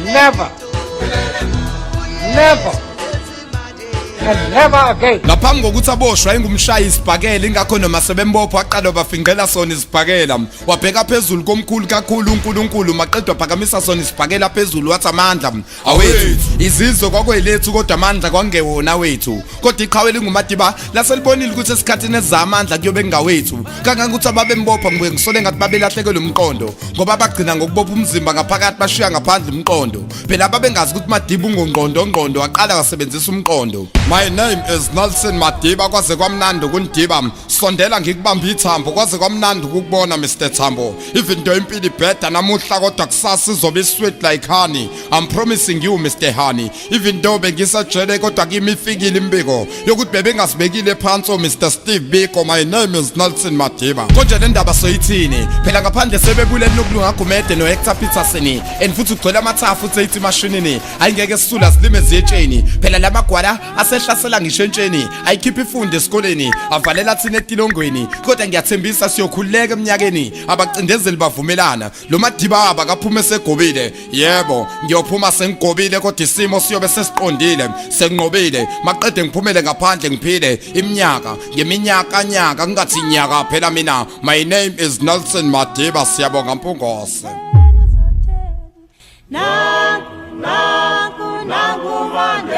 Never. Never. And never again. Ngaphambi kokuthi aboshwe ayengumshayi isibhakela ingakho noma sebembopha aqala bafingqela sona isibhakela wabheka phezulu komkhulu kakhulu uNkulunkulu maqedwa phakamisa sona isibhakela phezulu wathi amandla awethu izizwe kwakwelethu kodwa amandla kwangewona wethu kodwa iqhawe lingumadiba laselibonile ukuthi esikhathini ezamandla kuyobe ngawethu kangangokuthi ababembopha ngibuye ngisole ngathi babelahlekelwe umqondo ngoba bagcina ngokubopha umzimba ngaphakathi bashiya ngaphandle umqondo phela ababengazi ukuthi Madiba ungqondo waqala wasebenzisa umqondo. My name is Nelson Madiba kwaze kwamnandi ukundiba sondela ngikubamba ithambo kwaze kwamnandi ukubona Mr Tambo even though impilo ibheda namuhla kodwa kusasa izobe sweet like honey. I'm promising you Mr Honey even though bengisajele kodwa kimi ifikile imbiko yokuthi bebengasibekile phansi Mr Steve Biko. My name is Nelson Madiba konje le ndaba soyithini phela ngaphandle sebebuleni nokulunga Gumede no Hector Peterson and futhi ugcwele amathafu futhi ethi mashinini ayingeke sisula silime ziyetsheni phela lamagwala asehlasela ngishentsheni ayikhipha ifunde esikoleni avalela thina etilongweni kodwa ngiyathembisa siyokhuleka eminyakeni abacindezeli bavumelana lo Madiba abakaphuma esegobile yebo ngiyophuma sengigobile kodwa isimo siyobe sesiqondile senginqobile maqede ngiphumele ngaphandle ngiphile iminyaka ngeminyaka nyaka kungathi nyaka phela mina. My name is Nelson Madiba siyabonga Mpungose. Nangu mande